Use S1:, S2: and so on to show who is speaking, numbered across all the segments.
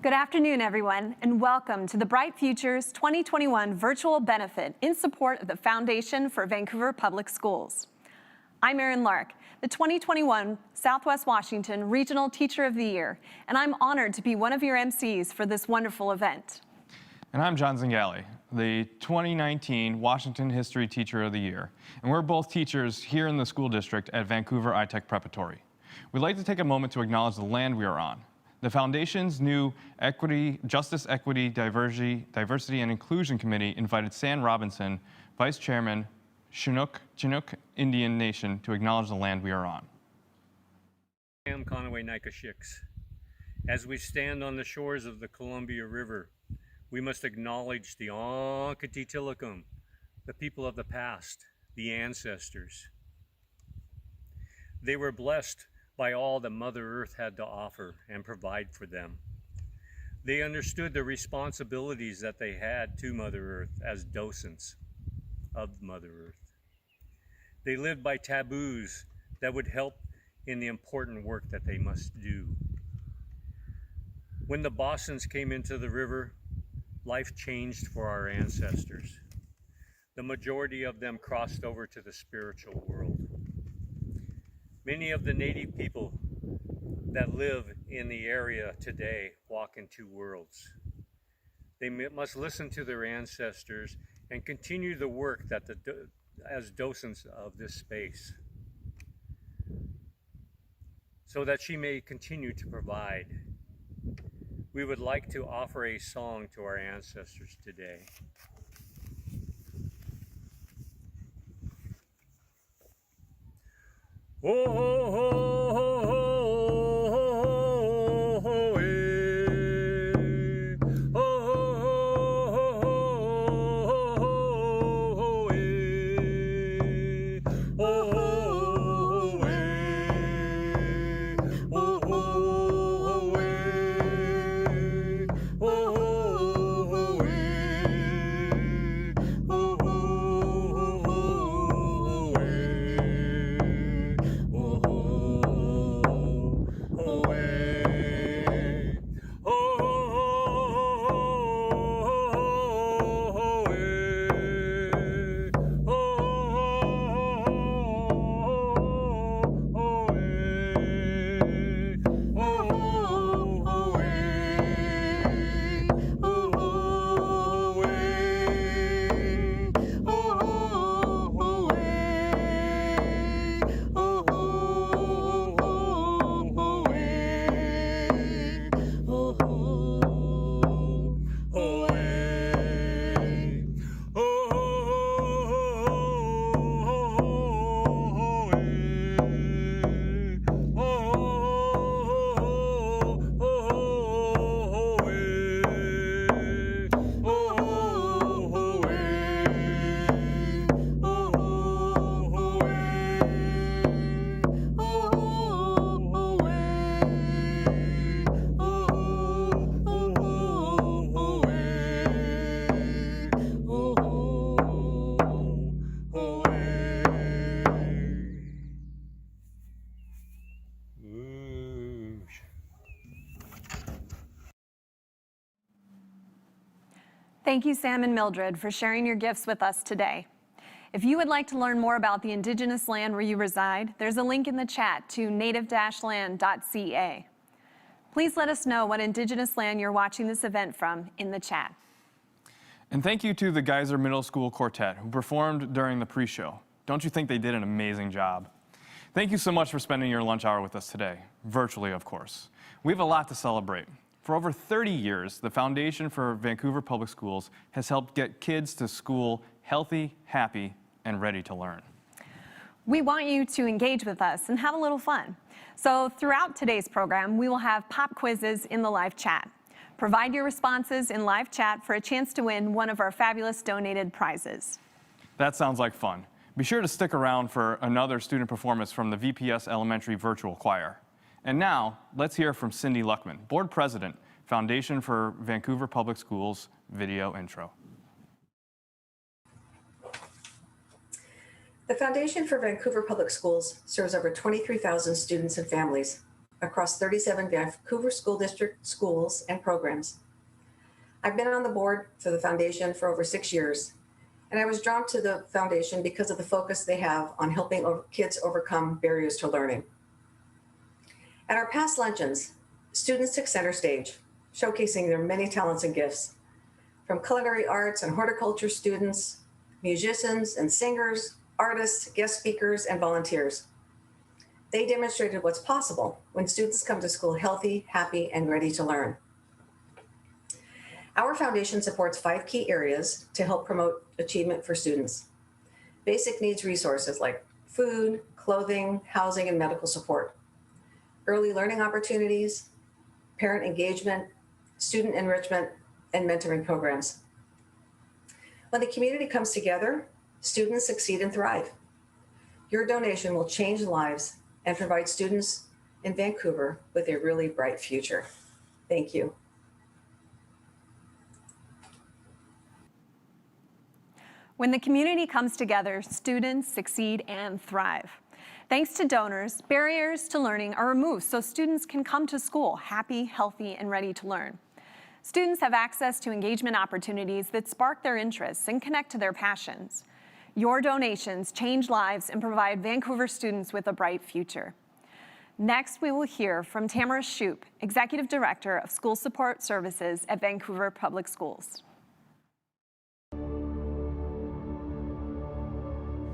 S1: Good afternoon, everyone, and welcome to the Bright Futures 2021 virtual benefit in support of the Foundation for Vancouver Public Schools. I'm Erin Lark, the 2021 Southwest Washington Regional Teacher of the Year, and I'm honored to be one of your MCs for this wonderful event.
S2: And I'm John Zingali, the 2019 Washington History Teacher of the Year, and we're both teachers here in the school district at Vancouver iTech Preparatory. We'd like to take a moment to acknowledge the land we are on. The Foundation's new Justice, Equity, Diversity and Inclusion Committee invited Sam Robinson, Vice Chairman, Chinook Indian Nation, to acknowledge the land we are on.
S3: Am Conaway Nikashiks. As we stand on the shores of the Columbia River, we must acknowledge the Onkatitilikum, the people of the past, the ancestors. They were blessed by all that Mother Earth had to offer and provide for them. They understood the responsibilities that they had to Mother Earth as docents of Mother Earth. They lived by taboos that would help in the important work that they must do. When the Bosons came into the river, life changed for our ancestors. The majority of them crossed over to the spiritual world. Many of the native people that live in the area today walk in two worlds. They must listen to their ancestors and continue the work that as docents of this space, so that she may continue to provide. We would like to offer a song to our ancestors today. Oh, ho, ho, ho, ho, ho, eh. Oh, ho, ho, ho, ho, ho, eh. Oh, ho, ho, eh. Oh, ho, ho, eh. Oh, ho, ho, eh. Oh, ho, ho,
S1: Thank you, Sam and Mildred, for sharing your gifts with us today. If you would like to learn more about the Indigenous land where you reside, there's a link in the chat to native-land.ca. Please let us know what Indigenous land you're watching this event from in the chat.
S2: And thank you to the Geyser Middle School Quartet who performed during the pre-show. Don't you think they did an amazing job? Thank you so much for spending your lunch hour with us today, virtually of course. We have a lot to celebrate. For over 30 years, the Foundation for Vancouver Public Schools has helped get kids to school healthy, happy, and ready to learn.
S1: We want you to engage with us and have a little fun. So throughout today's program, we will have pop quizzes in the live chat. Provide your responses in live chat for a chance to win one of our fabulous donated prizes.
S2: That sounds like fun. Be sure to stick around for another student performance from the VPS Elementary Virtual Choir. And now, let's hear from Cindy Luckman, Board President, Foundation for Vancouver Public Schools, video intro.
S4: The Foundation for Vancouver Public Schools serves over 23,000 students and families across 37 Vancouver School District schools and programs. I've been on the board for the foundation for over 6 years, and I was drawn to the foundation because of the focus they have on helping kids overcome barriers to learning. At our past luncheons, students took center stage, showcasing their many talents and gifts. From culinary arts and horticulture students, musicians and singers, artists, guest speakers, and volunteers. They demonstrated what's possible when students come to school healthy, happy, and ready to learn. Our foundation supports 5 key areas to help promote achievement for students. Basic needs resources like food, clothing, housing, and medical support. Early learning opportunities, parent engagement, student enrichment, and mentoring programs. When the community comes together, students succeed and thrive. Your donation will change lives and provide students in Vancouver with a really bright future. Thank you.
S1: When the community comes together, students succeed and thrive. Thanks to donors, barriers to learning are removed so students can come to school happy, healthy, and ready to learn. Students have access to engagement opportunities that spark their interests and connect to their passions. Your donations change lives and provide Vancouver students with a bright future. Next, we will hear from Tamara Shoup, Executive Director of School Support Services at Vancouver Public Schools.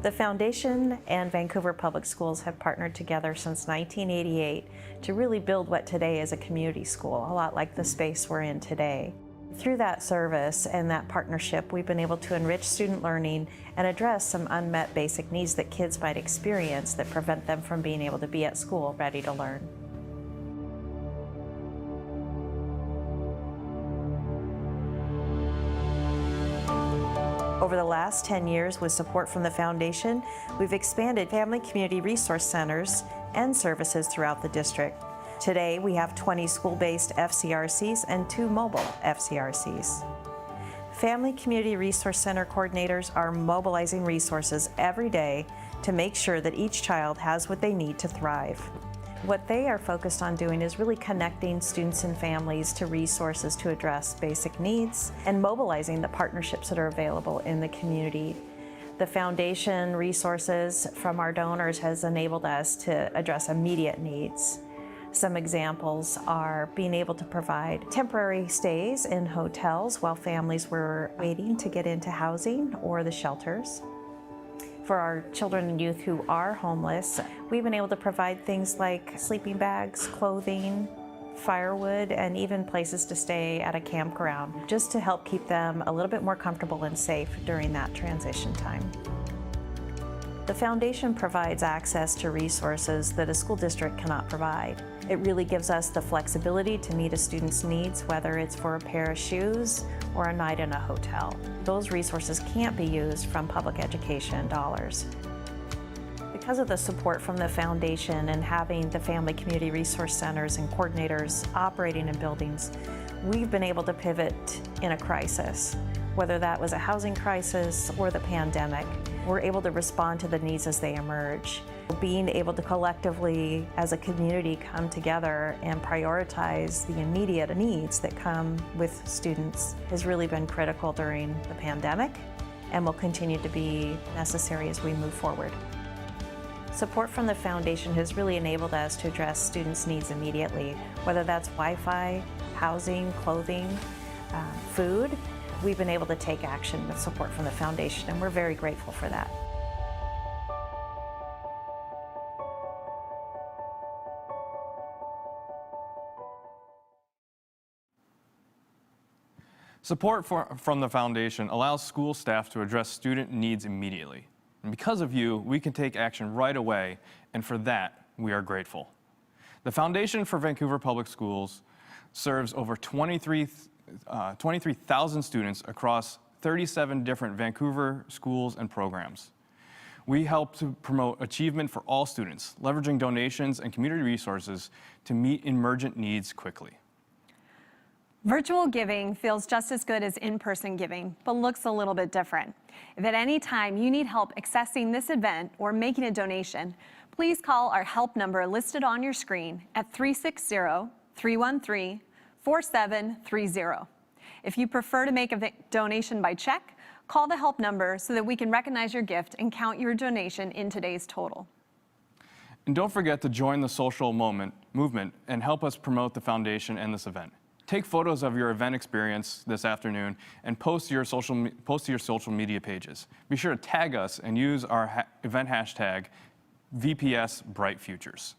S5: The Foundation and Vancouver Public Schools have partnered together since 1988 to really build what today is a community school, a lot like the space we're in today. Through that service and that partnership, we've been able to enrich student learning and address some unmet basic needs that kids might experience that prevent them from being able to be at school ready to learn. Over the last 10 years, with support from the Foundation, we've expanded family community resource centers and services throughout the district. Today, we have 20 school-based FCRCs and 2 mobile FCRCs. Family Community Resource Center coordinators are mobilizing resources every day to make sure that each child has what they need to thrive. What they are focused on doing is really connecting students and families to resources to address basic needs and mobilizing the partnerships that are available in the community. The Foundation resources from our donors has enabled us to address immediate needs. Some examples are being able to provide temporary stays in hotels while families were waiting to get into housing or the shelters. For our children and youth who are homeless, we've been able to provide things like sleeping bags, clothing, firewood, and even places to stay at a campground, just to help keep them a little bit more comfortable and safe during that transition time. The Foundation provides access to resources that a school district cannot provide. It really gives us the flexibility to meet a student's needs, whether it's for a pair of shoes or a night in a hotel. Those resources can't be used from public education dollars. Because of the support from the Foundation and having the Family Community Resource Centers and coordinators operating in buildings, we've been able to pivot in a crisis. Whether that was a housing crisis or the pandemic, we're able to respond to the needs as they emerge. Being able to collectively, as a community, come together and prioritize the immediate needs that come with students has really been critical during the pandemic and will continue to be necessary as we move forward. Support from the Foundation has really enabled us to address students' needs immediately, whether that's Wi-Fi, housing, clothing, food. We've been able to take action with support from the Foundation, and we're very grateful for that.
S2: Support from the Foundation allows school staff to address student needs immediately. And because of you, we can take action right away, and for that, we are grateful. The Foundation for Vancouver Public Schools serves over 23,000 students across 37 different Vancouver schools and programs. We help to promote achievement for all students, leveraging donations and community resources to meet emergent needs quickly.
S1: Virtual giving feels just as good as in-person giving, but looks a little bit different. If at any time you need help accessing this event or making a donation, please call our help number listed on your screen at 360-313-4730. If you prefer to make a donation by check, call the help number so that we can recognize your gift and count your donation in today's total.
S2: And don't forget to join the social movement and help us promote the foundation and this event. Take photos of your event experience this afternoon and post to your social media pages. Be sure to tag us and use our event hashtag VPS Bright Futures.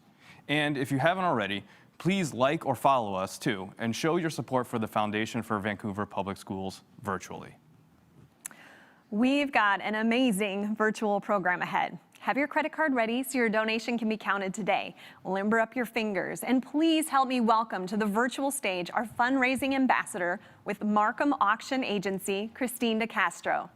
S2: And if you haven't already, please like or follow us too and show your support for the Foundation for Vancouver Public Schools virtually.
S1: We've got an amazing virtual program ahead. Have your credit card ready so your donation can be counted today. Limber up your fingers, and please help me welcome to the virtual stage our fundraising ambassador with Markham Auction Agency, Christine DeCastro.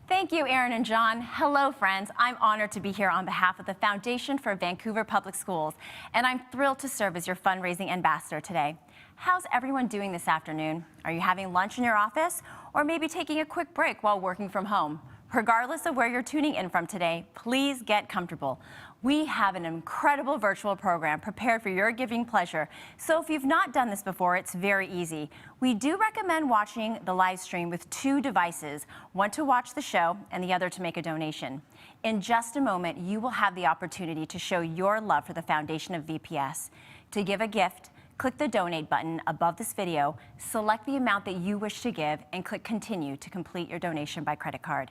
S6: Thank you, Erin and John. Hello, friends. I'm honored to be here on behalf of the Foundation for Vancouver Public Schools, and I'm thrilled to serve as your fundraising ambassador today. How's everyone doing this afternoon? Are you having lunch in your office, or maybe taking a quick break while working from home? Regardless of where you're tuning in from today, please get comfortable. We have an incredible virtual program prepared for your giving pleasure, so if you've not done this before, it's very easy. We do recommend watching the live stream with 2 devices, one to watch the show and the other to make a donation. In just a moment, you will have the opportunity to show your love for the Foundation of VPS. To give a gift, click the donate button above this video, select the amount that you wish to give, and click continue to complete your donation by credit card.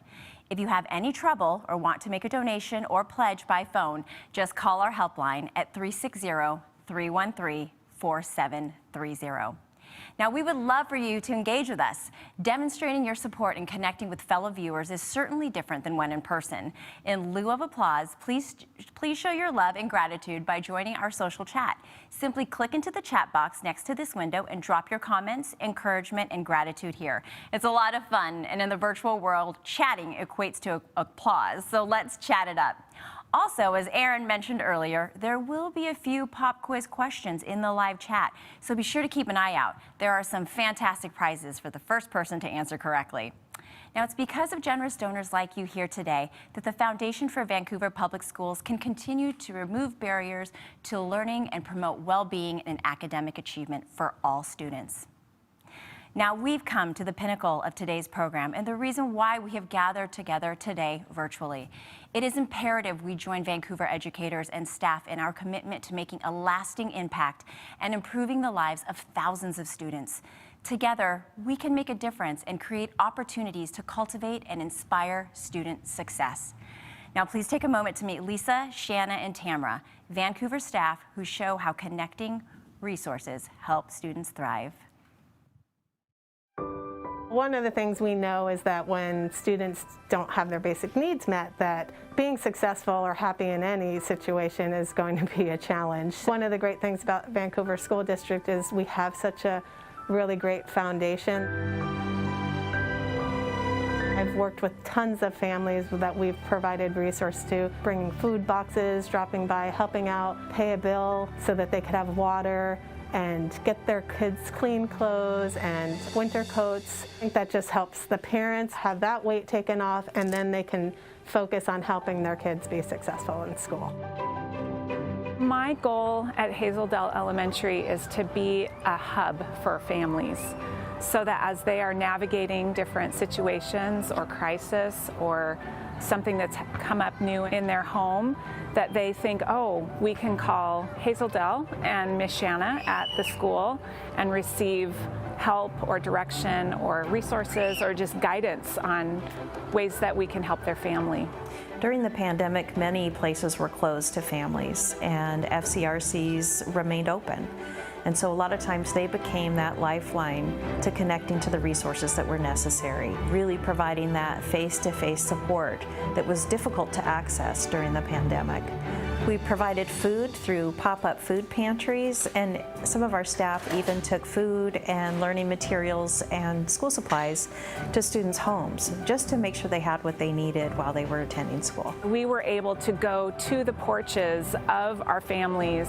S6: If you have any trouble or want to make a donation or pledge by phone, just call our helpline at 360-313-4730. Now, we would love for you to engage with us. Demonstrating your support and connecting with fellow viewers is certainly different than when in person. In lieu of applause, please show your love and gratitude by joining our social chat. Simply click into the chat box next to this window and drop your comments, encouragement, and gratitude here. It's a lot of fun, and in the virtual world, chatting equates to applause, so let's chat it up. Also, as Erin mentioned earlier, there will be a few pop quiz questions in the live chat, so be sure to keep an eye out. There are some fantastic prizes for the first person to answer correctly. Now, it's because of generous donors like you here today that the Foundation for Vancouver Public Schools can continue to remove barriers to learning and promote well-being and academic achievement for all students. Now, we've come to the pinnacle of today's program and the reason why we have gathered together today virtually. It is imperative we join Vancouver educators and staff in our commitment to making a lasting impact and improving the lives of thousands of students. Together, we can make a difference and create opportunities to cultivate and inspire student success. Now, please take a moment to meet Lisa, Shanna, and Tamara, Vancouver staff who show how connecting resources help students thrive.
S7: One of the things we know is that when students don't have their basic needs met, that being successful or happy in any situation is going to be a challenge. One of the great things about Vancouver School District is we have such a really great foundation. I've worked with tons of families that we've provided resource to, bringing food boxes, dropping by, helping out, pay a bill so that they could have water, and get their kids clean clothes and winter coats. I think that just helps the parents have that weight taken off, and then they can focus on helping their kids be successful in school.
S8: My goal at Hazeldale Elementary is to be a hub for families, so that as they are navigating different situations or crisis or something that's come up new in their home, that they think, oh, we can call Hazeldale and Miss Shanna at the school and receive help or direction or resources or just guidance on ways that we can help their family.
S5: During the pandemic, many places were closed to families and FCRCs remained open. And so a lot of times they became that lifeline to connecting to the resources that were necessary, really providing that face-to-face support that was difficult to access during the pandemic. We provided food through pop-up food pantries, and some of our staff even took food and learning materials and school supplies to students' homes, just to make sure they had what they needed while they were attending school.
S8: We were able to go to the porches of our families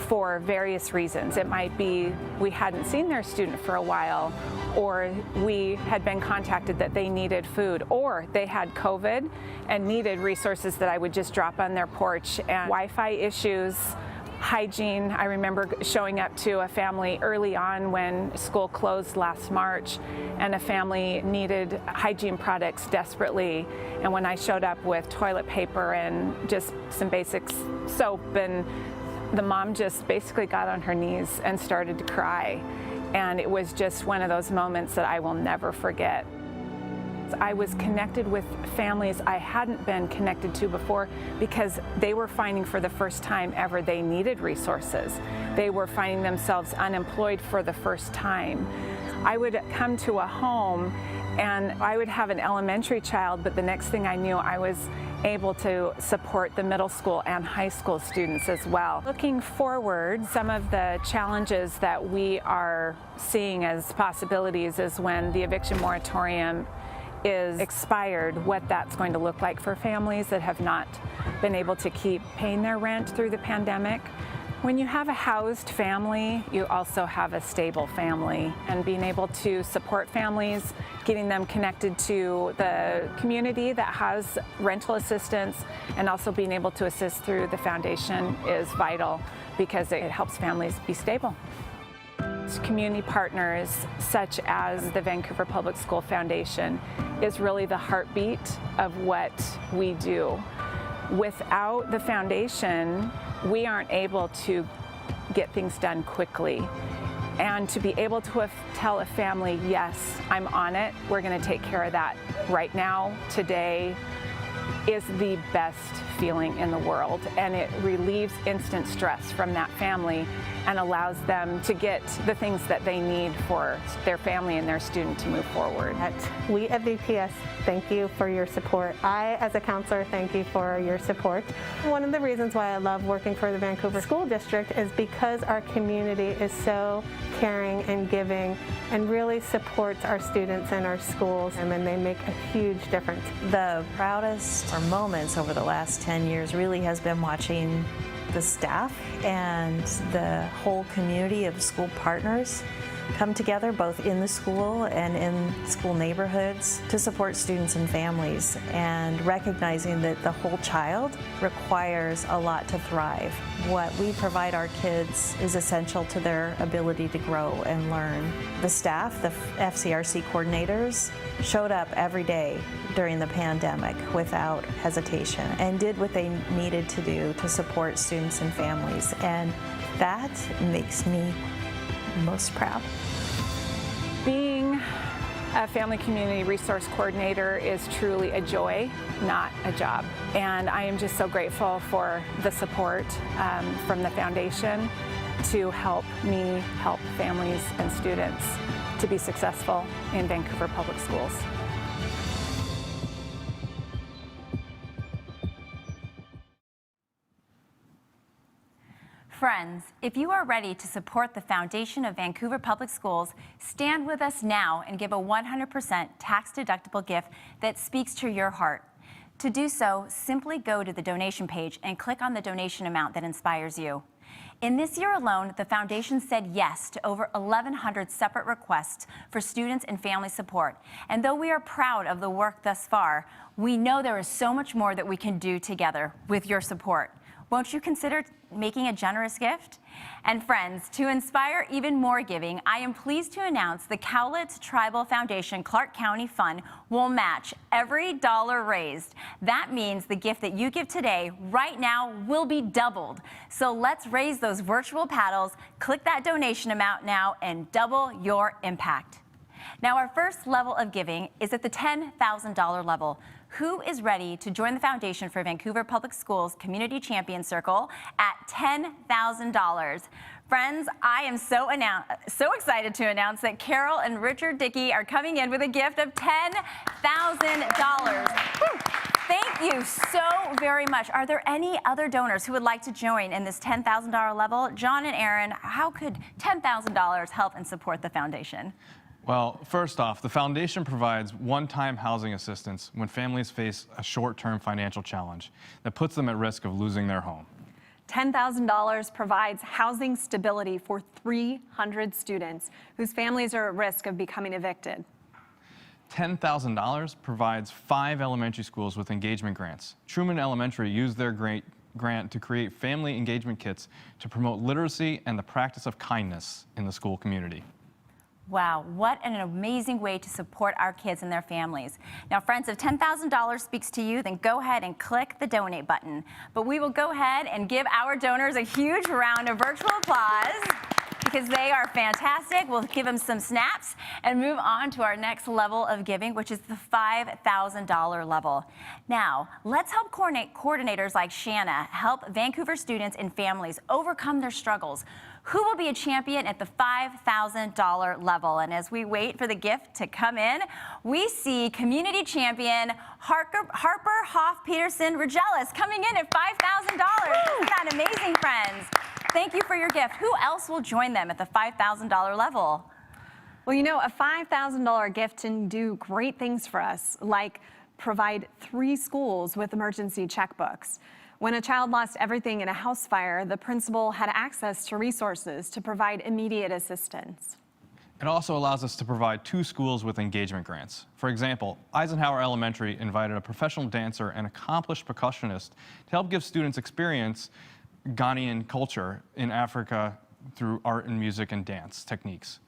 S8: for various reasons. It might be we hadn't seen their student for a while, or we had been contacted that they needed food, or they had COVID and needed resources that I would just drop on their porch, and Wi-Fi issues, hygiene. I remember showing up to a family early on when school closed last March, and a family needed hygiene products desperately. And when I showed up with toilet paper and just some basic soap, and the mom just basically got on her knees and started to cry. And it was just one of those moments that I will never forget. I was connected with families I hadn't been connected to before because they were finding for the first time ever they needed resources. They were finding themselves unemployed for the first time. I would come to a home and I would have an elementary child, but the next thing I knew, I was able to support the middle school and high school students as well. Looking forward, some of the challenges that we are seeing as possibilities is when the eviction moratorium is expired, what that's going to look like for families that have not been able to keep paying their rent through the pandemic. When you have a housed family, you also have a stable family, and being able to support families, getting them connected to the community that has rental assistance, and also being able to assist through the foundation is vital because it helps families be stable. Community partners such as the Vancouver Public School Foundation is really the heartbeat of what we do. Without the foundation, we aren't able to get things done quickly. And to be able to tell a family, yes, I'm on it, we're going to take care of that right now, today, is the best feeling in the world, and it relieves instant stress from that family and allows them to get the things that they need for their family and their student to move forward.
S7: We at VPS thank you for your support. I, as a counselor, thank you for your support. One of the reasons why I love working for the Vancouver School District is because our community is so caring and giving and really supports our students and our schools, and then they make a huge difference.
S5: The proudest moments over the last 10 years really has been watching the staff and the whole community of school partners come together both in the school and in school neighborhoods to support students and families, and recognizing that the whole child requires a lot to thrive. What we provide our kids is essential to their ability to grow and learn. The staff, the FCRC coordinators, showed up every day during the pandemic without hesitation and did what they needed to do to support students and families, and that makes me most proud.
S8: Being a family community resource coordinator is truly a joy, not a job. And I am just so grateful for the support from the foundation to help me help families and students to be successful in Vancouver Public Schools.
S6: Friends, if you are ready to support the foundation of Vancouver Public Schools, stand with us now and give a 100% tax-deductible gift that speaks to your heart. To do so, simply go to the donation page and click on the donation amount that inspires you. In this year alone, the foundation said yes to over 1,100 separate requests for students and family support. And though we are proud of the work thus far, we know there is so much more that we can do together with your support. Won't you consider making a generous gift? And friends, to inspire even more giving, I am pleased to announce the Cowlitz Tribal Foundation Clark County Fund will match every dollar raised. That means the gift that you give today, right now, will be doubled. So let's raise those virtual paddles, click that donation amount now, and double your impact. Now, our first level of giving is at the $10,000 level. Who is ready to join the Foundation for Vancouver Public Schools Community Champion Circle at $10,000? Friends, I am so excited to announce that Carol and Richard Dickey are coming in with a gift of $10,000. Thank you so very much. Are there any other donors who would like to join in this $10,000 level? John and Aaron, how could $10,000 help and support the foundation?
S2: Well, first off, the foundation provides one-time housing assistance when families face a short-term financial challenge that puts them at risk of losing their home.
S1: $10,000 provides housing stability for 300 students whose families are at risk of becoming evicted.
S2: $10,000 provides 5 elementary schools with engagement grants. Truman Elementary used their grant to create family engagement kits to promote literacy and the practice of kindness in the school community.
S6: Wow, what an amazing way to support our kids and their families. Now, friends, if $10,000 speaks to you, then go ahead and click the donate button. But we will go ahead and give our donors a huge round of virtual applause because they are fantastic. We'll give them some snaps and move on to our next level of giving, which is the $5,000 level. Now, let's help coordinators like Shanna help Vancouver students and families overcome their struggles. Who will be a champion at the $5,000 level? And as we wait for the gift to come in, we see community champion Harper Hoff-Peterson Regelis coming in at $5,000. Isn't that amazing, friends? Thank you for your gift. Who else will join them at the $5,000 level?
S1: Well, you know, a $5,000 gift can do great things for us, like provide 3 schools with emergency checkbooks. When a child lost everything in a house fire, the principal had access to resources to provide immediate assistance.
S2: It also allows us to provide 2 schools with engagement grants. For example, Eisenhower Elementary invited a professional dancer and accomplished percussionist to help give students experience Ghanaian culture in Africa through art and music and dance techniques.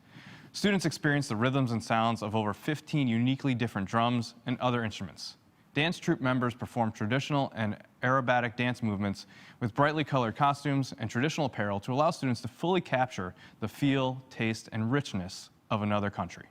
S2: Students experienced the rhythms and sounds of over 15 uniquely different drums and other instruments. Dance troupe members performed traditional and aerobatic dance movements with brightly colored costumes and traditional apparel to allow students to fully capture the feel, taste, and richness of another country.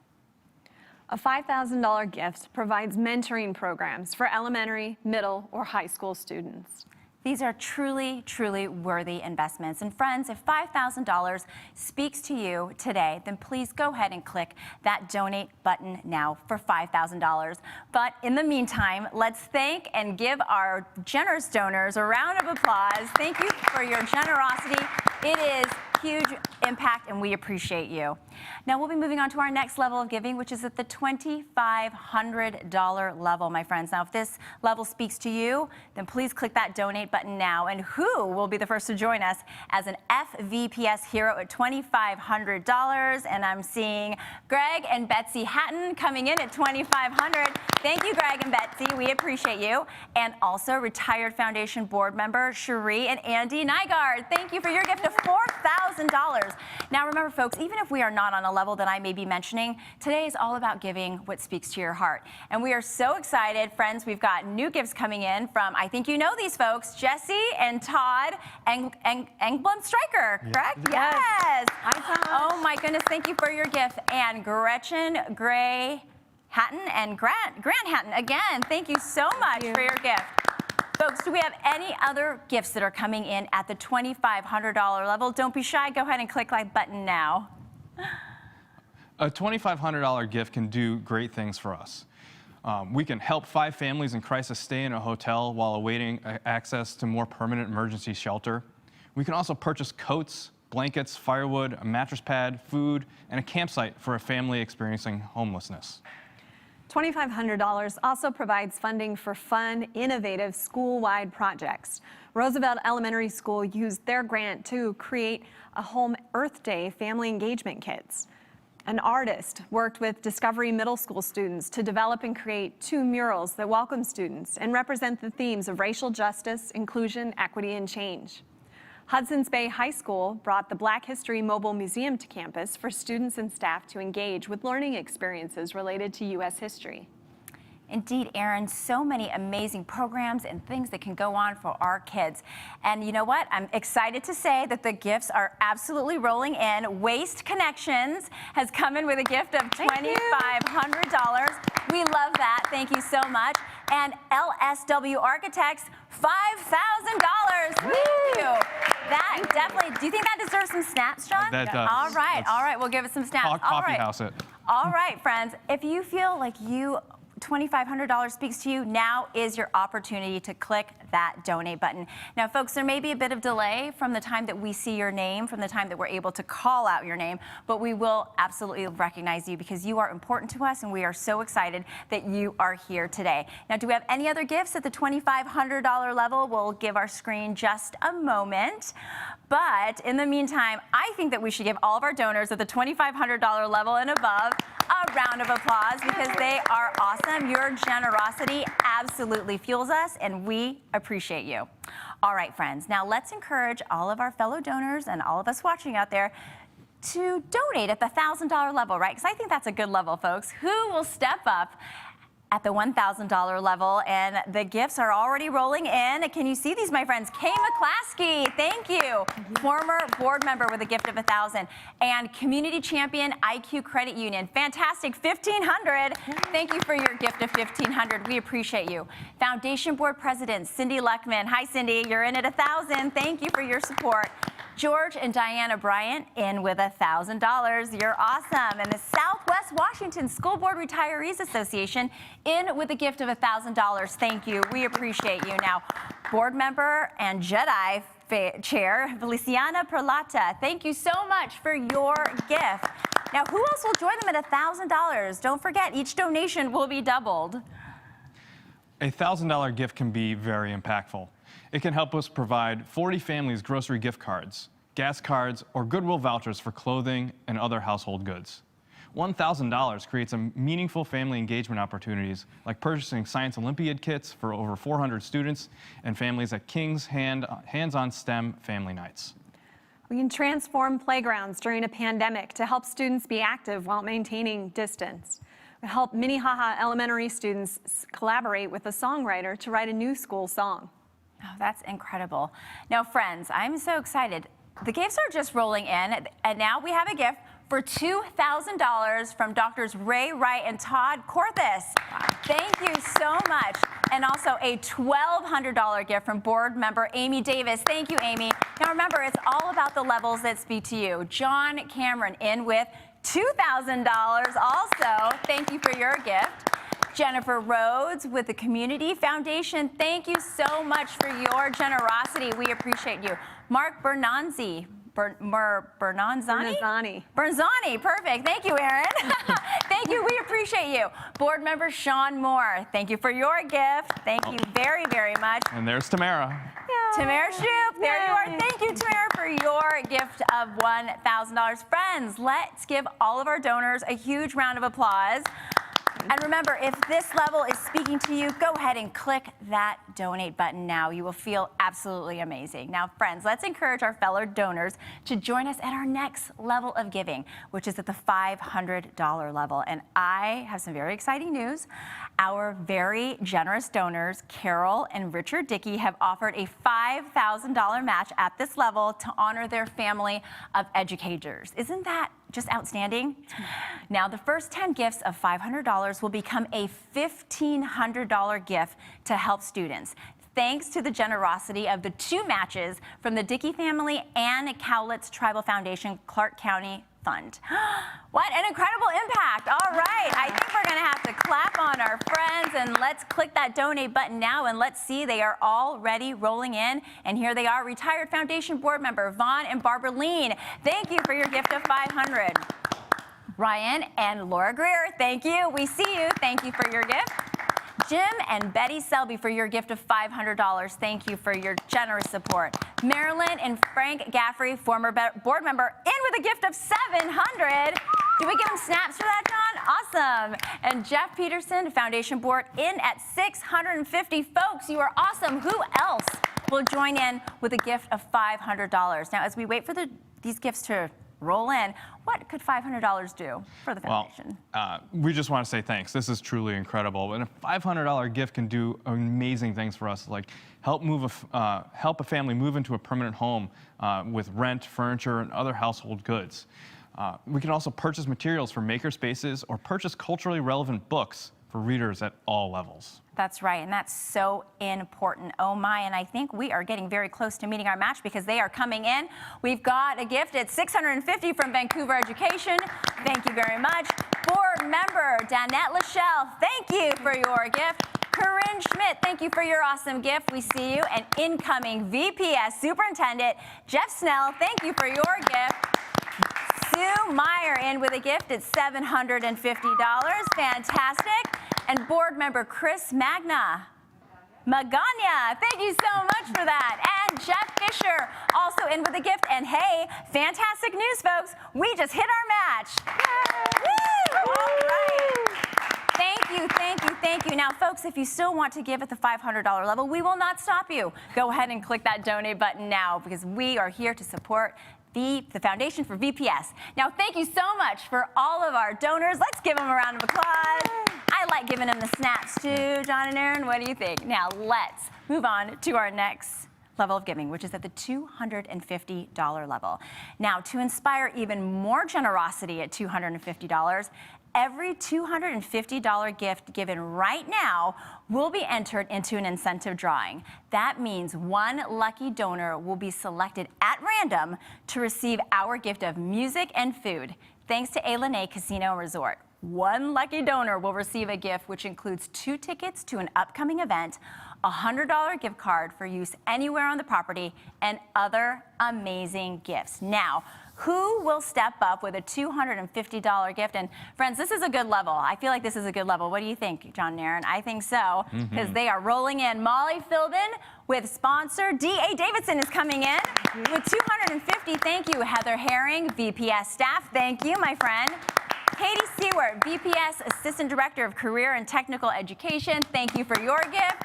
S1: A $5,000 gift provides mentoring programs for elementary, middle, or high school students.
S6: These are truly, truly worthy investments. And friends, if $5,000 speaks to you today, then please go ahead and click that donate button now for $5,000. But in the meantime, let's thank and give our generous donors a round of applause. Thank you for your generosity. It is huge impact, and we appreciate you. Now we'll be moving on to our next level of giving, which is at the $2,500 level, my friends. Now, if this level speaks to you, then please click that donate button now. And who will be the first to join us as an FVPS hero at $2,500? And I'm seeing Greg and Betsy Hatton coming in at $2,500. Thank you, Greg and Betsy. We appreciate you. And also retired Foundation board member Cherie and Andy Nygaard. Thank you for your gift of $4,000. Now remember, folks, even if we are not on a level that I may be mentioning, today is all about giving what speaks to your heart. And we are so excited, friends. We've got new gifts coming in from, I think you know these folks, Jesse and Todd Engblom Stryker, correct? Yes.
S1: Hi, Todd.
S6: Oh my goodness, thank you for your gift. And Gretchen Gray Hatton and Grant Hatton, again, thank you so much for your gift. Folks, do we have any other gifts that are coming in at the $2,500 level? Don't be shy. Go ahead and click that button now.
S2: A $2,500 gift can do great things for us. We can help 5 families in crisis stay in a hotel while awaiting access to more permanent emergency shelter. We can also purchase coats, blankets, firewood, a mattress pad, food, and a campsite for a family experiencing homelessness.
S1: $2,500 also provides funding for fun, innovative school-wide projects. Roosevelt Elementary School used their grant to create a home Earth Day family engagement kits. An artist worked with Discovery Middle School students to develop and create 2 murals that welcome students and represent the themes of racial justice, inclusion, equity, and change. Hudson's Bay High School brought the Black History Mobile Museum to campus for students and staff to engage with learning experiences related to U.S. history.
S6: Indeed, Erin, so many amazing programs and things that can go on for our kids. And you know what? I'm excited to say that the gifts are absolutely rolling in. Waste Connections has come in with a gift of $2,500. We love that. Thank you so much. And LSW Architects, $5,000. Thank you. That definitely, do you think that deserves some snaps, John?
S2: That does.
S6: All right, we'll give it some snaps.
S2: Coffee house it.
S6: All right, friends, if you feel like you $2,500 speaks to you, now is your opportunity to click that donate button. Now, folks, there may be a bit of delay from the time that we see your name, from the time that we're able to call out your name, but we will absolutely recognize you because you are important to us and we are so excited that you are here today. Now, do we have any other gifts at the $2,500 level? We'll give our screen just a moment. But in the meantime, I think that we should give all of our donors at the $2,500 level and above a round of applause because they are awesome. Your generosity absolutely fuels us and we appreciate you. All right, friends, now let's encourage all of our fellow donors and all of us watching out there to donate at the $1,000 level, right? Because I think that's a good level, folks. Who will step up at the $1,000 level? And the gifts are already rolling in. Can you see these, my friends? Kay McClaskey, thank you. Former board member with a gift of $1,000. And community champion, IQ Credit Union. Fantastic, $1,500. Thank you for your gift of $1,500. We appreciate you. Foundation board president, Cindy Luckman. Hi, Cindy, you're in at $1,000. Thank you for your support. George and Diana Bryant in with $1,000. You're awesome. And the Southwest Washington School Board Retirees Association in with a gift of $1,000. Thank you. We appreciate you. Now, board member and Jedi chair, Feliciana Perlata, thank you so much for your gift. Now, who else will join them at $1,000? Don't forget, each donation will be doubled.
S2: A $1,000 gift can be very impactful. It can help us provide 40 families grocery gift cards, gas cards, or Goodwill vouchers for clothing and other household goods. $1,000 creates a meaningful family engagement opportunities like purchasing Science Olympiad kits for over 400 students and families at King's Hands-on STEM Family Nights.
S1: We can transform playgrounds during a pandemic to help students be active while maintaining distance. We help Minnehaha elementary students collaborate with a songwriter to write a new school song.
S6: Oh, that's incredible. Now, friends, I'm so excited. The gifts are just rolling in, and now we have a gift for $2,000 from Doctors Ray Wright and Todd Corthus. Thank you so much. And also a $1,200 gift from board member Amy Davis. Thank you, Amy. Now remember, it's all about the levels that speak to you. John Cameron in with $2,000 also. Thank you for your gift. Jennifer Rhodes with the Community Foundation. Thank you so much for your generosity. We appreciate you. Mark Bernanzi. Bernanzani, perfect. Thank you, Aaron. Thank you, we appreciate you. Board member Sean Moore, thank you for your gift. Thank you very, very much.
S2: And there's Tamara.
S6: Yeah. Tamara Shoup, there you are. Thank you, Tamara, for your gift of $1,000. Friends, let's give all of our donors a huge round of applause. And remember, if this level is speaking to you, go ahead and click that donate button now. You will feel absolutely amazing. Now, friends, let's encourage our fellow donors to join us at our next level of giving, which is at the $500 level. And I have some very exciting news. Our very generous donors, Carol and Richard Dickey, have offered a $5,000 match at this level to honor their family of educators. Isn't that just outstanding? Now, the first 10 gifts of $500 will become a $1,500 gift to help students, thanks to the generosity of the 2 matches from the Dickey family and Cowlitz Tribal Foundation Clark County Fund. What an incredible impact. All right, I think we're gonna have to clap on our friends and let's click that donate button now and let's see, they are already rolling in. And here they are, retired foundation board member Vaughn and Barbara Lean. Thank you for your gift of $500. Ryan and Laura Greer, thank you. We see you. Thank you for your gift. Jim and Betty Selby for your gift of $500. Thank you for your generous support. Marilyn and Frank Gaffrey, former board member, in with a gift of $700. Did we get them snaps for that, John? Awesome. And Jeff Peterson, foundation board, in at $650. Folks, you are awesome. Who else will join in with a gift of $500? Now, as we wait for these gifts to roll in, what could $500 do for the foundation?
S2: Well, we just want to say thanks. This is truly incredible. And a $500 gift can do amazing things for us, like help a family move into a permanent home with rent, furniture, and other household goods. We can also purchase materials for maker spaces or purchase culturally relevant books for readers at all levels.
S6: That's right, and that's so important. Oh my, and I think we are getting very close to meeting our match because they are coming in. We've got a gift at $650 from Vancouver Education. Thank you very much. Board member Danette Lachelle, thank you for your gift. Corinne Schmidt, thank you for your awesome gift. We see you. And incoming VPS Superintendent Jeff Snell, thank you for your gift. Sue Meyer in with a gift at $750. Fantastic. And board member Chris Magana, thank you so much for that. And Jeff Fisher also in with a gift. And hey, fantastic news, folks. We just hit our match. Woo! All right. Thank you, thank you, thank you. Now, folks, if you still want to give at the $500 level, we will not stop you. Go ahead and click that donate button now because we are here to support the Foundation for VPS. Now, thank you so much for all of our donors. Let's give them a round of applause. I like giving them the snaps too, John and Aaron. What do you think? Now, let's move on to our next level of giving, which is at the $250 level. Now, to inspire even more generosity at $250, every $250 gift given right now will be entered into an incentive drawing. That means one lucky donor will be selected at random to receive our gift of music and food, thanks to A Casino and Resort. One lucky donor will receive a gift which includes 2 tickets to an upcoming event, a $100 gift card for use anywhere on the property, and other amazing gifts. Now, who will step up with a $250 gift? And friends, this is a good level. I feel like this is a good level. What do you think, John and Aaron? I think so, because they are rolling in. Molly Philbin with sponsor. D.A. Davidson is coming in with $250. Thank you. Heather Herring, VPS staff. Thank you, my friend. Katie Seward, VPS Assistant Director of Career and Technical Education. Thank you for your gift.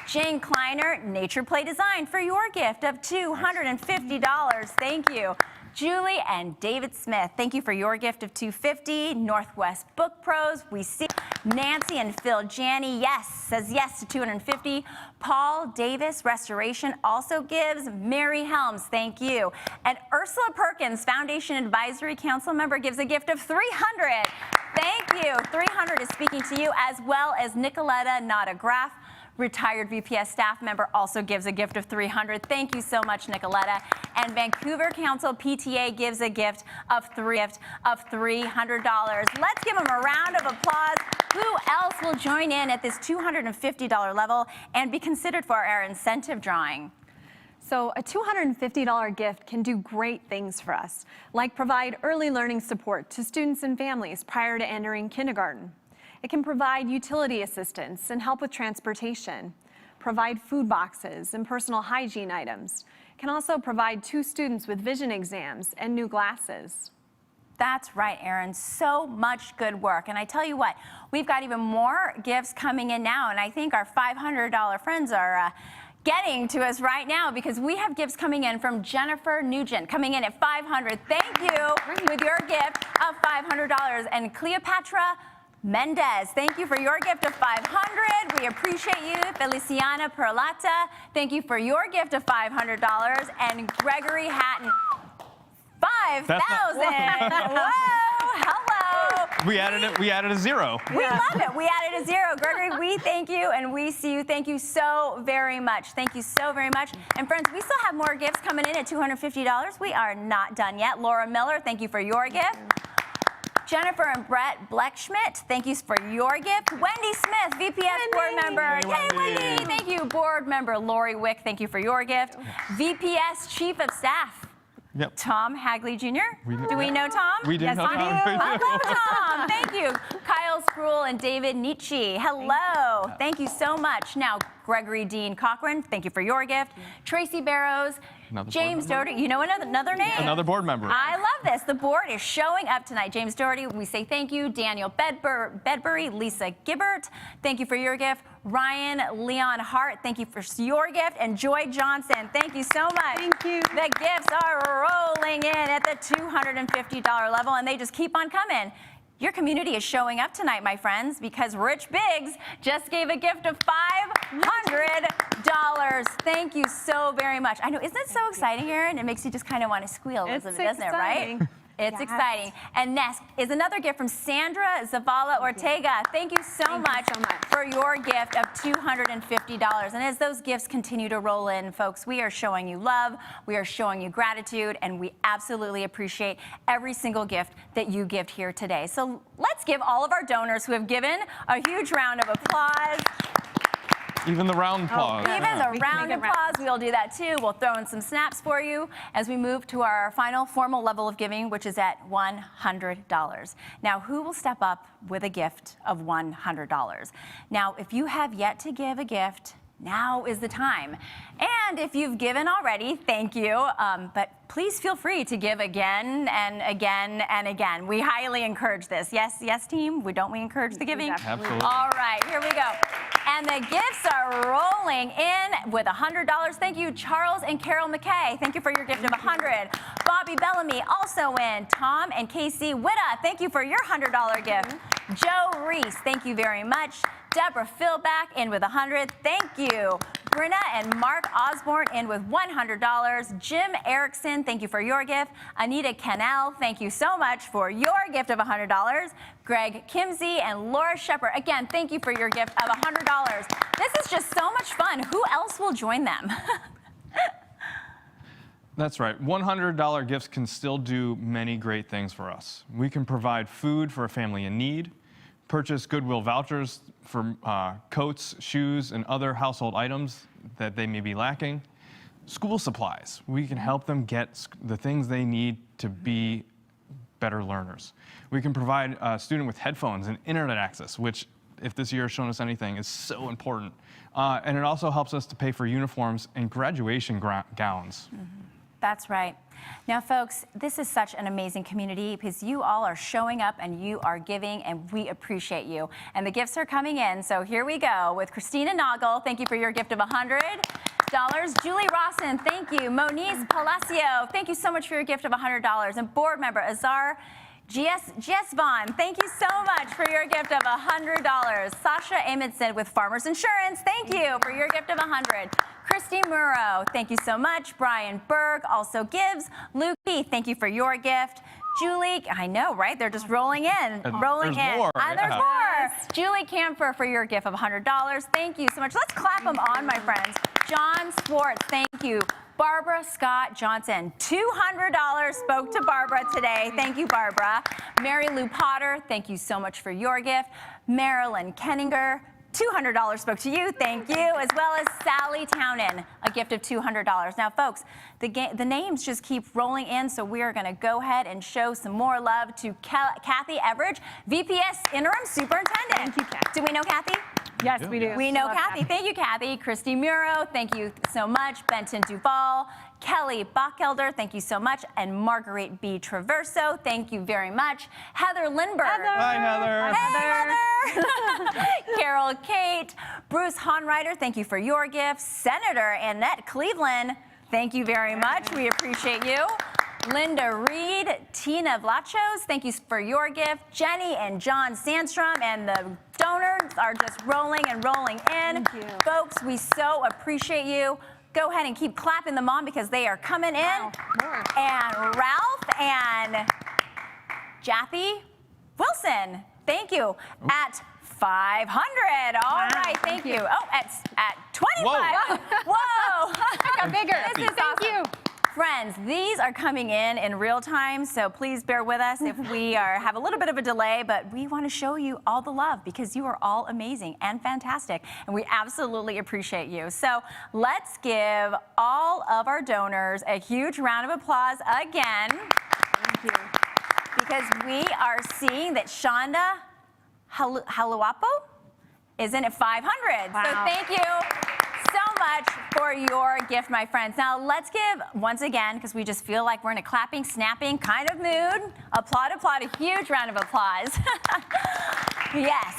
S6: Jane Kleiner, Nature Play Design, for your gift of $250. Thank you. Julie and David Smith, thank you for your gift of $250. Northwest Book Pros, we see. Nancy and Phil Janney, says yes to $250. Paul Davis, Restoration, also gives. Mary Helms, thank you. And Ursula Perkins, Foundation Advisory Council member, gives a gift of $300. Thank you. $300 is speaking to you, as well as Nicoletta Nada-Graff, retired VPS staff member, also gives a gift of $300. Thank you so much, Nicoletta. And Vancouver Council PTA gives a gift of $300. Let's give them a round of applause. Who else will join in at this $250 level and be considered for our incentive drawing?
S1: So a $250 gift can do great things for us, like provide early learning support to students and families prior to entering kindergarten. It can provide utility assistance and help with transportation, provide food boxes and personal hygiene items. It can also provide 2 students with vision exams and new glasses.
S6: That's right, Aaron. So much good work. And I tell you what, we've got even more gifts coming in now, and I think our $500 friends are getting to us right now because we have gifts coming in from Jennifer Nugent, coming in at $500. Thank you with your gift of $500. And Cleopatra Mendez, thank you for your gift of $500. We appreciate you. Feliciana Perlata, thank you for your gift of $500. And Gregory Hatton, $5,000. Whoa, hello.
S2: We added a zero.
S6: We love it. We added a zero. Gregory, we thank you and we see you. Thank you so very much. Thank you so very much. And friends, we still have more gifts coming in at $250. We are not done yet. Laura Miller, thank you for your gift. Jennifer and Brett Bleckschmidt, thank you for your gift. Wendy Smith, VPS board member. Yay, Wendy. Thank you. Board member Lori Wick, thank you for your gift. VPS Chief of Staff, Tom Hagley Jr. Do we know Tom?
S2: We do know Tom.
S6: Hello, Tom. Thank you. Kyle Spruill and David Nietzsche. Hello. Thank you so much. Now, Gregory Dean Cochran, thank you for your gift. Tracy Barrows. James Doherty, you know another name?
S2: Another board member.
S6: I love this. The board is showing up tonight. James Doherty, we say thank you. Daniel Bedbury, Lisa Gibbert, thank you for your gift. Ryan Leon Hart, thank you for your gift. And Joy Johnson, thank you so much.
S1: Thank you.
S6: The gifts are rolling in at the $250 level, and they just keep on coming. Your community is showing up tonight, my friends, because Rich Biggs just gave a gift of $500. Thank you so very much. I know, isn't it so exciting, Aaron? It makes you just kind of want to squeal a little bit, doesn't it, right? It's
S1: Yes.
S6: exciting. And next is another gift from Sandra Zavala Ortega. Thank you so much for your gift of $250. And as those gifts continue to roll in, folks, we are showing you love, we are showing you gratitude, and we absolutely appreciate every single gift that you give here today. So let's give all of our donors who have given a huge round of applause.
S2: Even the round applause.
S6: Even the round applause, we'll do that too. We'll throw in some snaps for you as we move to our final formal level of giving, which is at $100. Now, who will step up with a gift of $100? Now, if you have yet to give a gift, now is the time. And if you've given already, thank you. But please feel free to give again and again and again. We highly encourage this. Yes, team? Don't we encourage the giving?
S2: Absolutely.
S6: All right, here we go. And the gifts are rolling in with $100. Thank you, Charles and Carol McKay. Thank you for your gift of $100. Bobby Bellamy also in. Tom and Casey Witta, thank you for your $100 gift. Joe Reese, thank you very much. Deborah Philback in with $100. Thank you. Brenna and Mark Osborne in with $100. Jim Erickson, thank you for your gift. Anita Cannell, thank you so much for your gift of $100. Greg Kimsey and Laura Shepard, again, thank you for your gift of $100. This is just so much fun. Who else will join them?
S2: That's right. $100 gifts can still do many great things for us. We can provide food for a family in need, purchase Goodwill vouchers for coats, shoes, and other household items that they may be lacking. School supplies. We can help them get the things they need to be better learners. We can provide a student with headphones and internet access, which, if this year has shown us anything, is so important. And it also helps us to pay for uniforms and graduation gowns.
S6: That's right. Now, folks, this is such an amazing community because you all are showing up and you are giving, and we appreciate you. And the gifts are coming in, so here we go with Christina Noggle. Thank you for your gift of $100. Julie Rawson, thank you. Moniz Palacio, thank you so much for your gift of $100. And board member Azar Giesvon, thank you so much for your gift of $100. Sasha Amundsen with Farmers Insurance, thank you for your gift of $100. Christy Murrow, thank you so much. Brian Berg also gives. Luke Keith, thank you for your gift. Julie, I know, right? They're just rolling in, rolling
S2: there's
S6: in.
S2: more,
S6: There's
S2: yeah.
S6: more. Julie Camphor for your gift of $100. Thank you so much. Let's clap them on, my friends. John Swartz, thank you. Barbara Scott Johnson, $200 spoke to Barbara today. Thank you, Barbara. Mary Lou Potter, thank you so much for your gift. Marilyn Kenninger, $200 spoke to you, thank you, as well as Sally Townend, a gift of $200. Now, folks, the names just keep rolling in, so we are going to go ahead and show some more love to Kathy Everidge, VPS Interim Superintendent.
S1: Thank you, Kathy.
S6: Do we know Kathy?
S1: Yes, we do.
S6: We know Kathy. Thank you, Kathy. Christy Muro, thank you so much. Benton Duval, Kelly Bachelder, thank you so much. And Marguerite B. Traverso, thank you very much. Heather Lindbergh.
S2: Hi, Heather.
S6: Hey, Heather. Carol Kate. Bruce Honreiter, thank you for your gifts. Senator Annette Cleveland, thank you very much. We appreciate you. Linda Reed, Tina Vlachos, thank you for your gift. Jenny and John Sandstrom, and the donors are just rolling and rolling in.
S1: Thank you.
S6: Folks, we so appreciate you. Go ahead and keep clapping them on because they are coming in.
S1: Wow. More.
S6: And Ralph and Jaffe Wilson, thank you, at 500. All right, thank you. Oh, at 25. Whoa.
S1: Got bigger.
S6: This is
S1: Thank you.
S6: Friends, these are coming in real time, so please bear with us if we have a little bit of a delay, but we want to show you all the love because you are all amazing and fantastic, and we absolutely appreciate you. So let's give all of our donors a huge round of applause again.
S1: Thank you.
S6: Because we are seeing that Shonda Haluapo is in at 500.
S1: Wow.
S6: So thank you so much for your gift, my friends. Now let's give, once again, because we just feel like we're in a clapping, snapping kind of mood, applaud, a huge round of applause. Yes.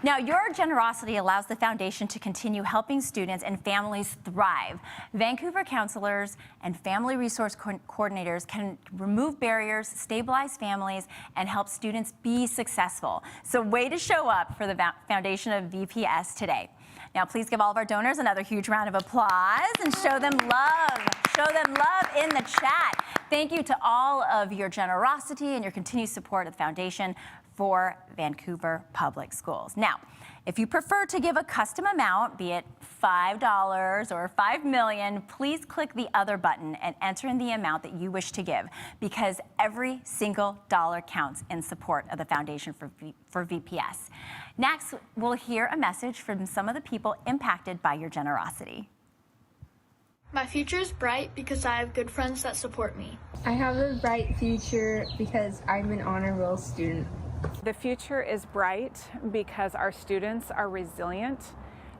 S6: Now, your generosity allows the foundation to continue helping students and families thrive. Vancouver counselors and family resource coordinators can remove barriers, stabilize families, and help students be successful. So way to show up for the foundation of VPS today. Now, please give all of our donors another huge round of applause and show them love. Show them love in the chat. thank you to all of your generosity and your continued support of the Foundation for Vancouver Public Schools. Now, if you prefer to give a custom amount, be it $5 or $5 million, please click the other button and enter in the amount that you wish to give, because every single dollar counts in support of the Foundation for VPS. Next, we'll hear a message from some of the people impacted by your generosity.
S9: My future is bright because I have good friends that support me.
S10: I have a bright future because I'm an honor roll student.
S8: The future is bright because our students are resilient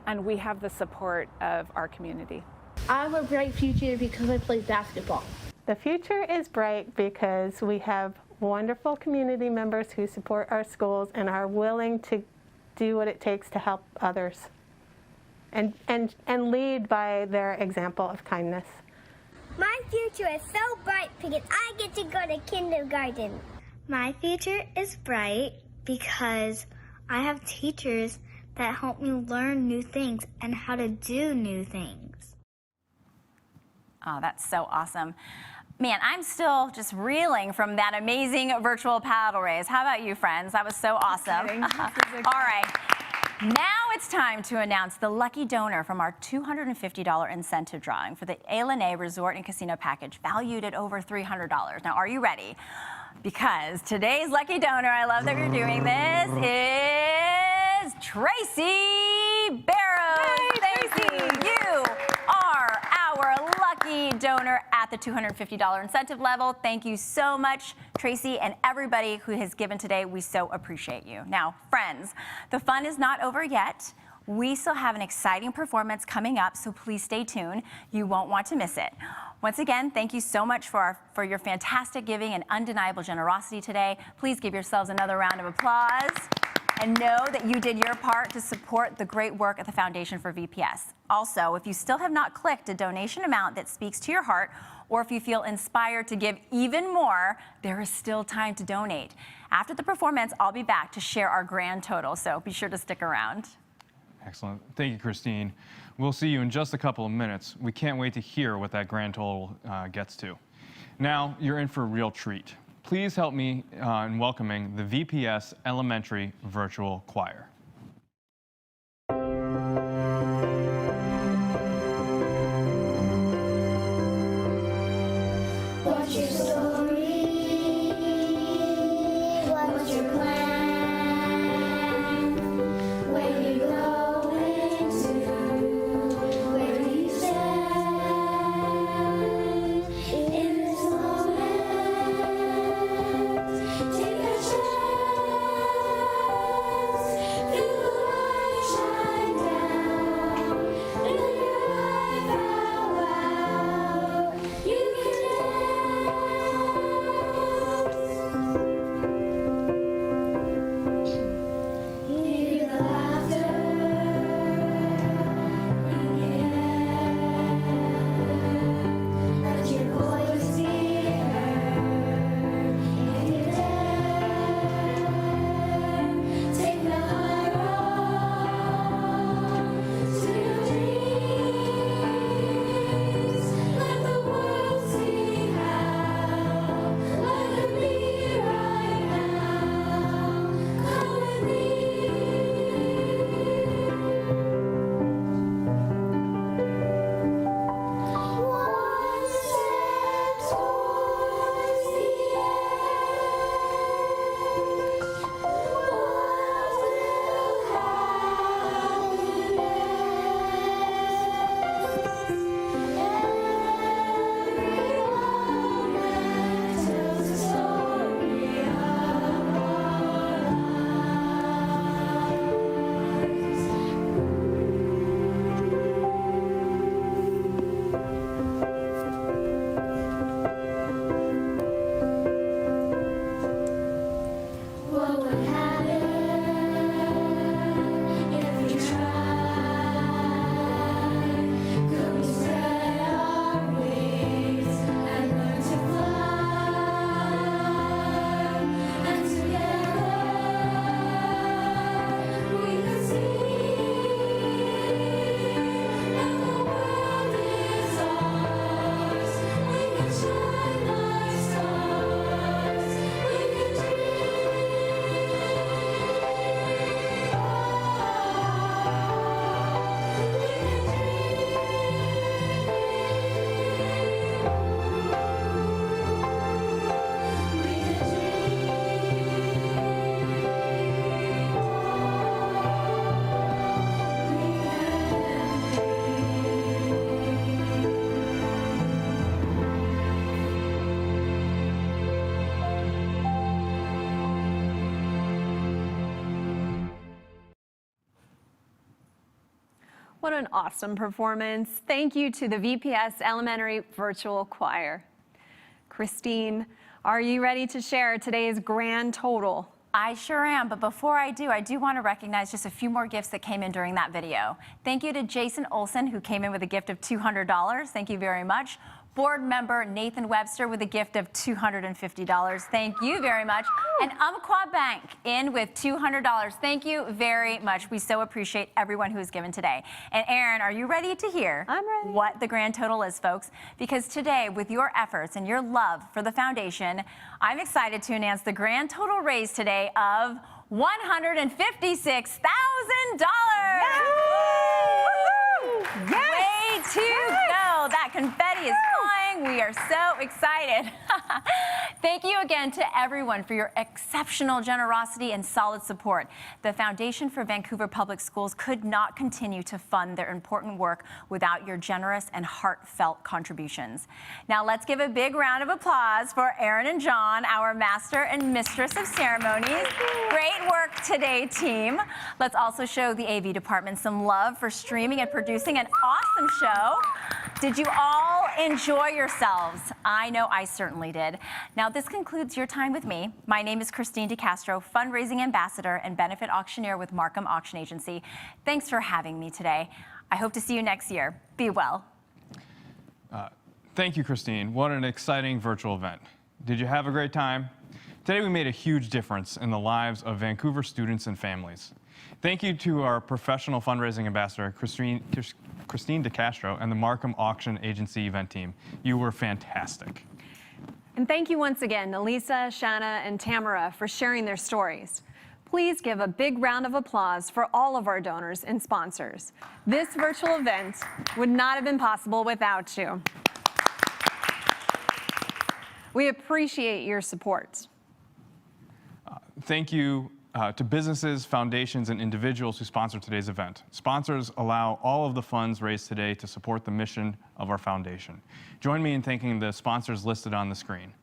S8: and we have the support of our community.
S10: I have a bright future because I play basketball.
S7: The future is bright because we have wonderful community members who support our schools and are willing to do what it takes to help others and lead by their example of kindness.
S11: My future is so bright because I get to go to kindergarten. My future is bright because I have teachers that help me learn new things and how to do new things.
S6: Oh, that's so awesome. Man, I'm still just reeling from that amazing virtual paddle race. How about you, friends? That was so awesome. All right. Now it's time to announce the lucky donor from our $250 incentive drawing for the A Resort and Casino package, valued at over $300. Now, are you ready? Because today's lucky donor, I love that you're doing this, is Tracy Barrows.
S1: Hey,
S6: Tracy, you are our lucky donor at the $250 incentive level. Thank you so much, Tracy, and everybody who has given today. We so appreciate you. Now, friends, the fun is not over yet. We still have an exciting performance coming up, so please stay tuned. You won't want to miss it. Once again, thank you so much for your fantastic giving and undeniable generosity today. Please give yourselves another round of applause. And know that you did your part to support the great work at the Foundation for VPS. Also, if you still have not clicked a donation amount that speaks to your heart, or if you feel inspired to give even more, there is still time to donate. After the performance, I'll be back to share our grand total, so be sure to stick around.
S2: Excellent. Thank you, Christine. We'll see you in just a couple of minutes. We can't wait to hear what that grand total gets to. Now, you're in for a real treat. Please help me in welcoming the VPS Elementary Virtual Choir.
S11: What's your story? What's your plan? Where you going to? Where do you stand? In this moment, take a chance. Feel the light shine down. Live your life out loud. You can hear the laughter in the air. Let your voice be heard. If you dare, take the high road to your dreams. Let the world see how. Let it be right now. Come with me. One step towards the edge. What will happen next? Every moment tells a story of our What would happen if we tried? Could we spread our wings and learn to fly? And together we could see, and the world is ours. We can shine like
S1: What an awesome performance. Thank you to the VPS Elementary Virtual Choir. Christine, are you ready to share today's grand total?
S6: I sure am, but before I do want to recognize just a few more gifts that came in during that video. Thank you to Jason Olson, who came in with a gift of $200. Thank you very much. Board member Nathan Webster with a gift of $250. Thank you very much. And Umpqua Bank in with $200. Thank you very much. We so appreciate everyone who has given today. And Erin, are you ready to hear
S1: I'm ready.
S6: what the grand total is, folks? Because today, with your efforts and your love for the foundation, I'm excited to announce the grand total raise today of $156,000. Way to go. That confetti is flying. We are so excited. Thank you again to everyone for your exceptional generosity and solid support. The Foundation for Vancouver Public Schools could not continue to fund their important work without your generous and heartfelt contributions. Now let's give a big round of applause for Erin and John, our master and mistress of ceremonies. Great work today, team. Let's also show the AV department some love for streaming and producing an awesome show. Did you all enjoy yourselves? I know I certainly did. Now, this concludes your time with me. My name is Christine DeCastro, Fundraising Ambassador and Benefit Auctioneer with Markham Auction Agency. Thanks for having me today. I hope to see you next year. Be well.
S2: Thank you, Christine. What an exciting virtual event. Did you have a great time? Today, we made a huge difference in the lives of Vancouver students and families. Thank you to our professional fundraising ambassador, Christine DeCastro, and the Markham Auction Agency event team. You were fantastic.
S1: And thank you once again to Lisa, Shanna, and Tamara for sharing their stories. Please give a big round of applause for all of our donors and sponsors. This virtual event would not have been possible without you. We appreciate your support.
S2: Thank you to businesses, foundations, and individuals who sponsor today's event. Sponsors allow all of the funds raised today to support the mission of our foundation. Join me in thanking the sponsors listed on the screen.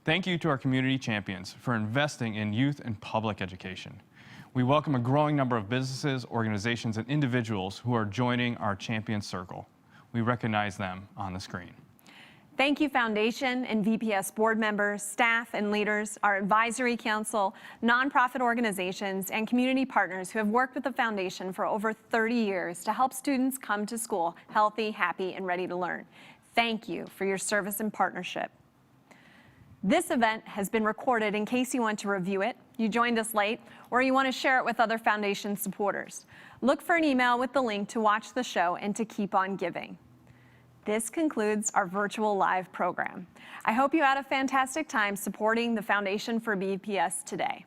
S2: Thank you to our community champions for investing in youth and public education. We welcome a growing number of businesses, organizations, and individuals who are joining our champion circle. We recognize them on the screen.
S1: Thank you, Foundation and VPS board members, staff and leaders, our advisory council, nonprofit organizations, and community partners who have worked with the Foundation for over 30 years to help students come to school healthy, happy, and ready to learn. Thank you for your service and partnership. This event has been recorded in case you want to review it, you joined us late, or you want to share it with other Foundation supporters. Look for an email with the link to watch the show and to keep on giving. This concludes our virtual live program. I hope you had a fantastic time supporting the Foundation for VPS today.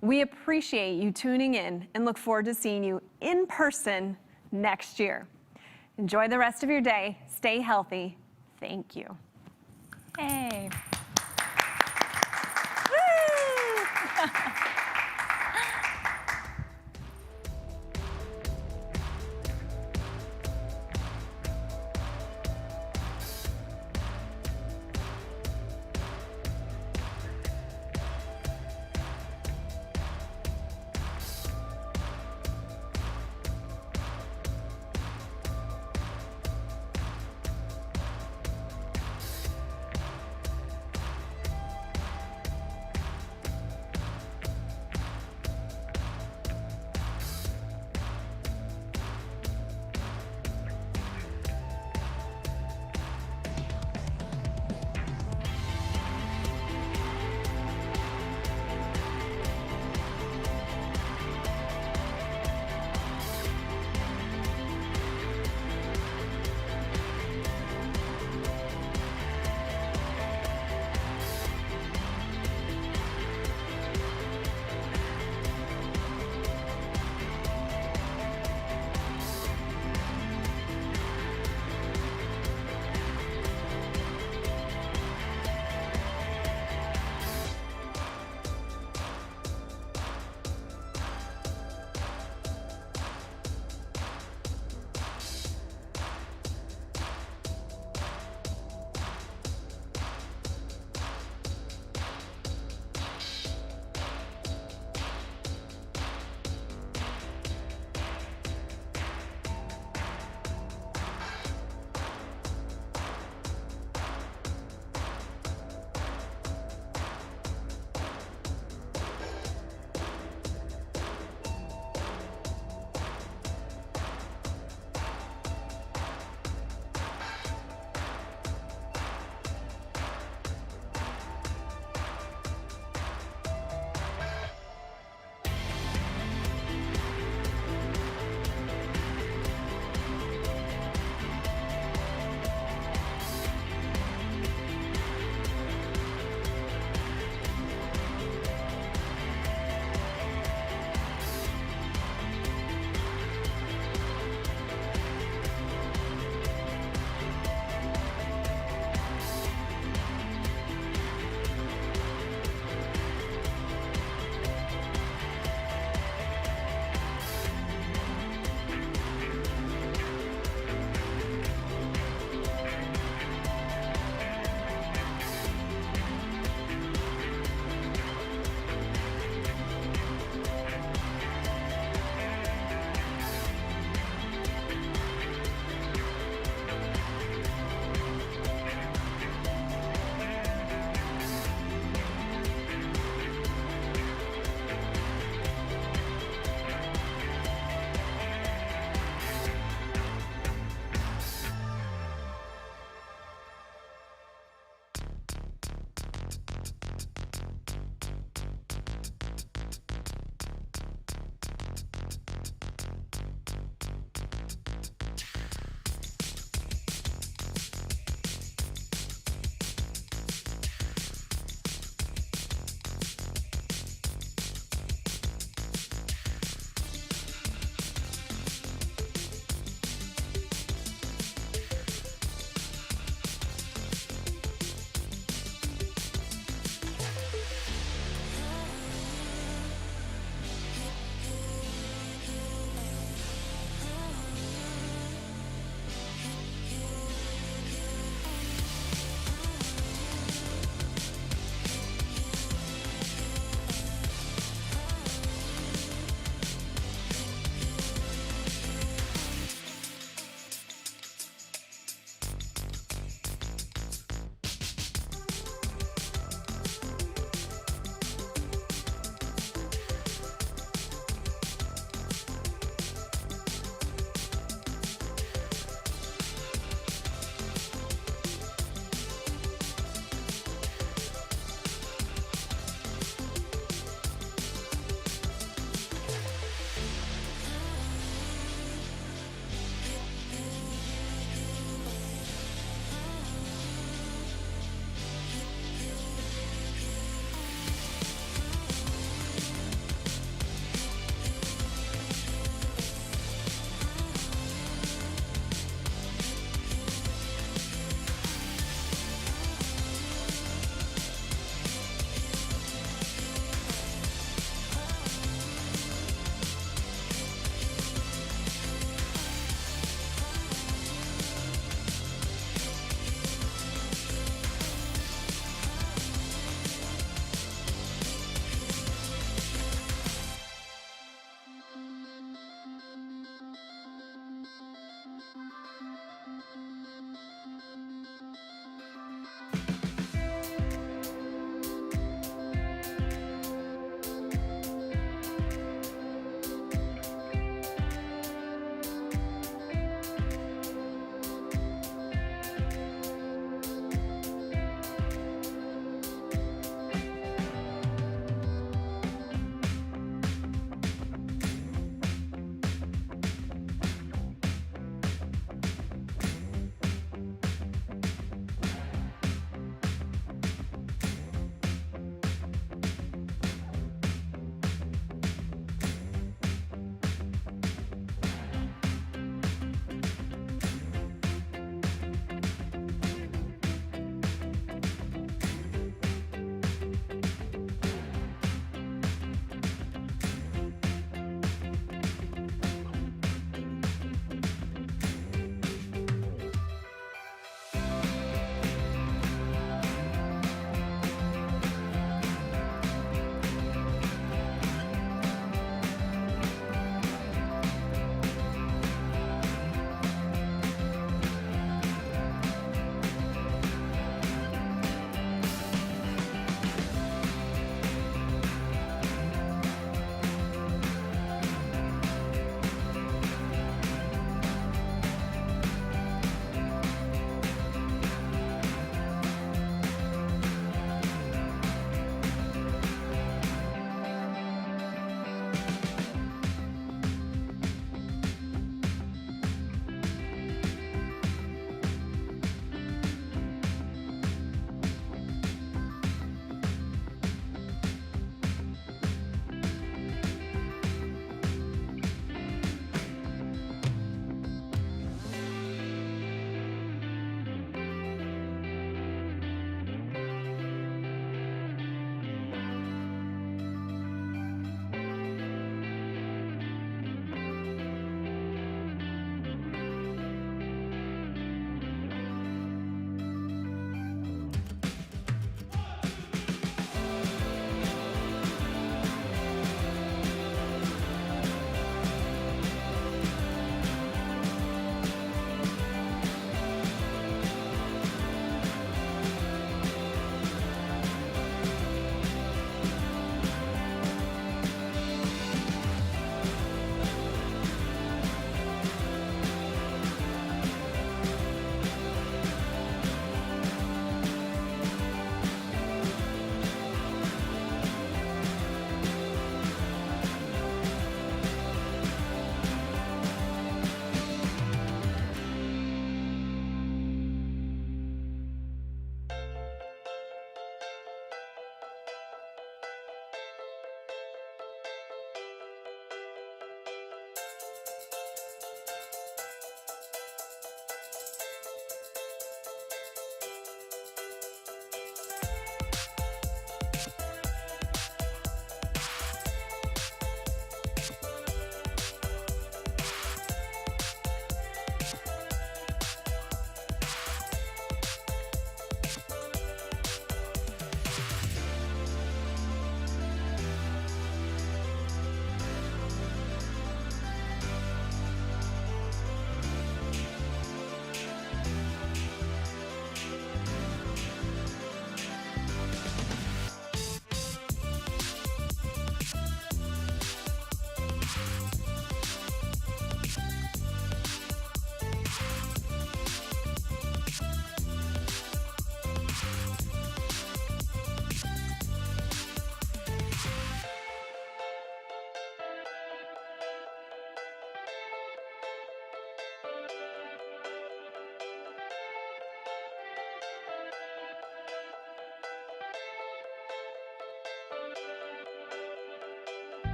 S1: We appreciate you tuning in and look forward to seeing you in person next year. Enjoy the rest of your day. Stay healthy. Thank you.
S6: Hey. Woo!